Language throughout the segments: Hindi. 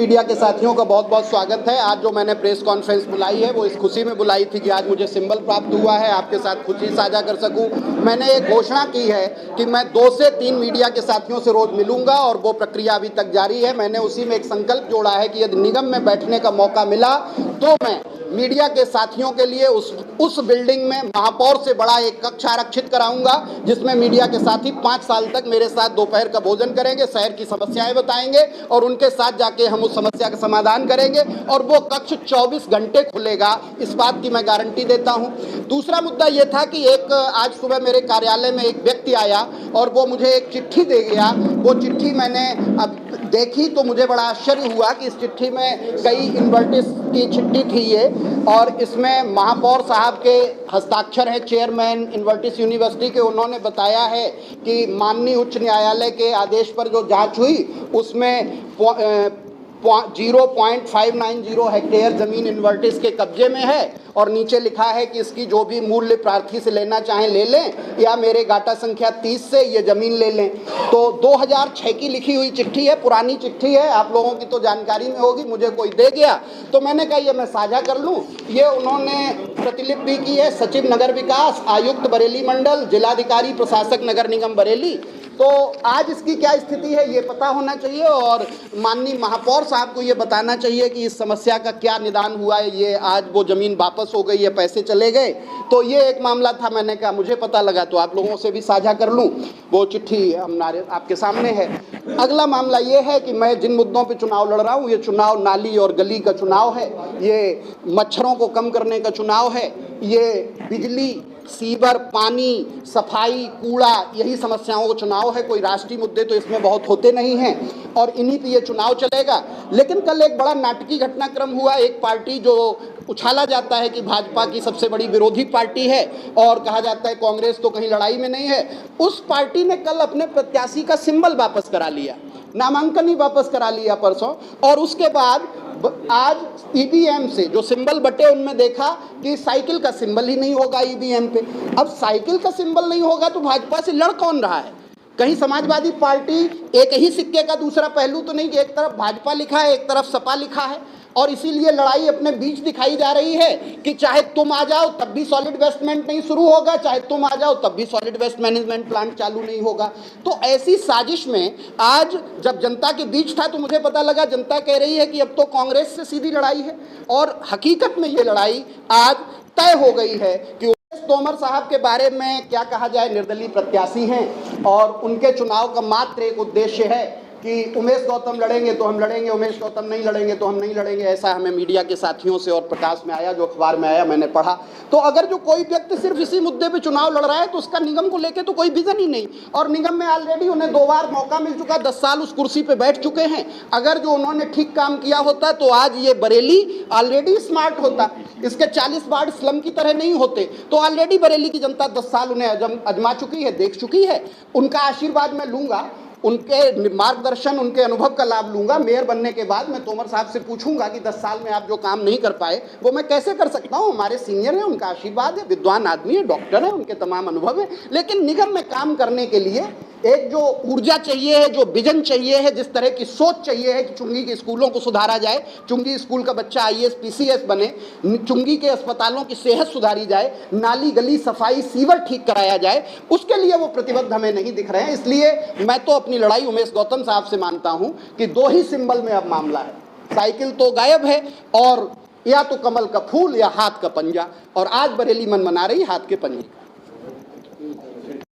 मीडिया के साथियों का बहुत बहुत स्वागत है। आज जो मैंने प्रेस कॉन्फ्रेंस बुलाई है वो इस खुशी में बुलाई थी कि आज मुझे सिंबल प्राप्त हुआ है, आपके साथ खुशी साझा कर सकूं। मैंने एक घोषणा की है कि मैं 2 से 3 मीडिया के साथियों से रोज मिलूंगा और वो प्रक्रिया अभी तक जारी है। मैंने उसी में एक संकल्प जोड़ा है कि यदि निगम में बैठने का मौका मिला तो मैं मीडिया के साथियों के लिए उस बिल्डिंग में महापौर से बड़ा एक कक्ष आरक्षित कराऊंगा, जिसमें मीडिया के साथी 5 साल तक मेरे साथ दोपहर का भोजन करेंगे, शहर की समस्याएं बताएंगे और उनके साथ जाके हम उस समस्या का समाधान करेंगे और वो कक्ष 24 घंटे खुलेगा, इस बात की मैं गारंटी देता हूं। दूसरा मुद्दा ये था कि आज सुबह मेरे कार्यालय में एक व्यक्ति आया और वो मुझे एक चिट्ठी दे गया। वो चिट्ठी मैंने अब देखी तो मुझे बड़ा आश्चर्य हुआ कि इस चिट्ठी में कई इन्वर्टिस की चिट्ठी थी ये, और इसमें महापौर साहब के हस्ताक्षर है, चेयरमैन इन्वर्टिस यूनिवर्सिटी के। उन्होंने बताया है कि माननीय उच्च न्यायालय के आदेश पर जो जांच हुई उसमें 0.590 हेक्टेयर जमीन इन्वर्टिस के कब्जे में है और नीचे लिखा है कि इसकी जो भी मूल्य प्रार्थी से लेना चाहें ले लें या मेरे गाटा संख्या 30 से ये जमीन ले लें। तो 2006 की लिखी हुई चिट्ठी है, पुरानी चिट्ठी है, आप लोगों की तो जानकारी में होगी, मुझे कोई दे गया तो मैंने कहा ये मैं साझा कर लूं। ये उन्होंने प्रतिलिपि की है सचिव नगर विकास, आयुक्त बरेली मंडल, जिलाधिकारी प्रशासक नगर निगम बरेली। तो आज इसकी क्या स्थिति है ये पता होना चाहिए और माननीय महापौर साहब को ये बताना चाहिए कि इस समस्या का क्या निदान हुआ है। ये आज वो ज़मीन वापस हो गई है, पैसे चले गए, तो ये एक मामला था। मैंने कहा मुझे पता लगा तो आप लोगों से भी साझा कर लूं। वो चिट्ठी हमारे आपके सामने है। अगला मामला ये है कि मैं जिन मुद्दों पे चुनाव लड़ रहा हूँ, ये चुनाव नाली और गली का चुनाव है, ये मच्छरों को कम करने का चुनाव है, ये बिजली, सीवर, पानी, सफाई, कूड़ा, यही समस्याओं का चुनाव है। कोई राष्ट्रीय मुद्दे तो इसमें बहुत होते नहीं हैं और इन्हीं पे ये चुनाव चलेगा। लेकिन कल एक बड़ा नाटकीय घटनाक्रम हुआ। एक पार्टी जो उछाला जाता है कि भाजपा की सबसे बड़ी विरोधी पार्टी है और कहा जाता है कांग्रेस तो कहीं लड़ाई में नहीं है, उस पार्टी ने कल अपने प्रत्याशी का सिंबल वापस करा लिया, नामांकन ही वापस करा लिया परसों। और उसके बाद आज ईवीएम से जो सिंबल बटे उनमें देखा कि साइकिल का सिंबल ही नहीं होगा ईवीएम पे। अब साइकिल का सिंबल नहीं होगा तो भाजपा से लड़ कौन रहा है? कहीं समाजवादी पार्टी एक ही सिक्के का दूसरा पहलू तो नहीं कि एक तरफ भाजपा लिखा है एक तरफ सपा लिखा है, और इसीलिए लड़ाई अपने बीच दिखाई जा रही है कि चाहे तुम आ जाओ तब भी सॉलिड वेस्ट मैनेजमेंट नहीं शुरू होगा, चाहे तुम आ जाओ तब भी सॉलिड वेस्ट मैनेजमेंट प्लांट चालू नहीं होगा। तो ऐसी साजिश में आज जब जनता के बीच था तो मुझे पता लगा जनता कह रही है कि अब तो कांग्रेस से सीधी लड़ाई है, और हकीकत में ये लड़ाई आज तय हो गई है कि तोमर साहब के बारे में क्या कहा जाए, निर्दलीय प्रत्याशी हैं और उनके चुनाव का मात्र एक उद्देश्य है कि उमेश गौतम लड़ेंगे तो हम लड़ेंगे, उमेश गौतम नहीं लड़ेंगे तो हम नहीं लड़ेंगे। ऐसा हमें मीडिया के साथियों से और प्रकाश में आया, जो अखबार में आया मैंने पढ़ा। तो अगर जो कोई व्यक्ति सिर्फ इसी मुद्दे पे चुनाव लड़ रहा है तो उसका निगम को लेके तो कोई विजन ही नहीं, और निगम में ऑलरेडी उन्हें 2 बार मौका मिल चुका, 10 साल उस कुर्सी पे बैठ चुके हैं। अगर जो उन्होंने ठीक काम किया होता तो आज ये बरेली ऑलरेडी स्मार्ट होता, इसके 40 वार्ड स्लम की तरह नहीं होते। तो ऑलरेडी बरेली की जनता 10 साल उन्हें अजमा चुकी है, देख चुकी है। उनका आशीर्वाद मैं लूंगा, उनके मार्गदर्शन, उनके अनुभव का लाभ लूंगा। मेयर बनने के बाद मैं तोमर साहब से पूछूंगा कि 10 साल में आप जो काम नहीं कर पाए वो मैं कैसे कर सकता हूं। हमारे सीनियर हैं, उनका आशीर्वाद है, विद्वान आदमी है, डॉक्टर है, उनके तमाम अनुभव है। लेकिन निगम में काम करने के लिए एक जो ऊर्जा चाहिए है, जो विजन चाहिए है, जिस तरह की सोच चाहिए है कि चुंगी के स्कूलों को सुधारा जाए, चुंगी स्कूल का बच्चा IAS PCS बने, चुंगी के अस्पतालों की सेहत सुधारी जाए, नाली गली सफाई सीवर ठीक कराया जाए, उसके लिए वो प्रतिबद्ध हमें नहीं दिख रहे हैं। इसलिए मैं तो अपनी लड़ाई उमेश गौतम साहब से मानता हूं कि 2 ही सिंबल में अब मामला है, साइकिल तो गायब है और या तो कमल का फूल या हाथ का पंजा, और आज बरेली मन मना रही हाथ के पंजे।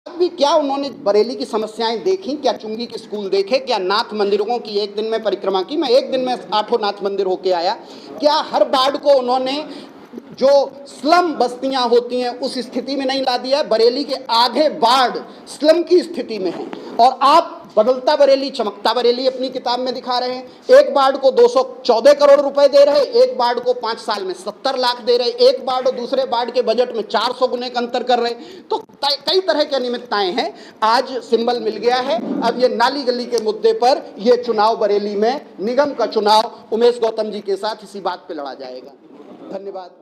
भी क्या उन्होंने बरेली की समस्याएं देखी? क्या चुंगी के स्कूल देखे? क्या नाथ मंदिरों की एक दिन में परिक्रमा की? मैं एक दिन में 8 नाथ मंदिर होके आया। क्या हर वार्ड को उन्होंने जो स्लम बस्तियां होती हैं उस स्थिति में नहीं ला दिया? बरेली के आधे वार्ड स्लम की स्थिति में हैं और आप बदलता बरेली चमकता बरेली अपनी किताब में दिखा रहे हैं। एक वार्ड को 214 करोड़ रुपए दे रहे, एक वार्ड को 5 साल में 70 लाख दे रहे, एक वार्ड और दूसरे वार्ड के बजट में 400 गुने का अंतर कर रहे। तो कई तरह की अनियमितताएं हैं। आज सिंबल मिल गया है। अब ये नाली गली के मुद्दे पर ये चुनाव बरेली में निगम का चुनाव उमेश गौतम जी के साथ इसी बात पे लड़ा जाएगा। धन्यवाद।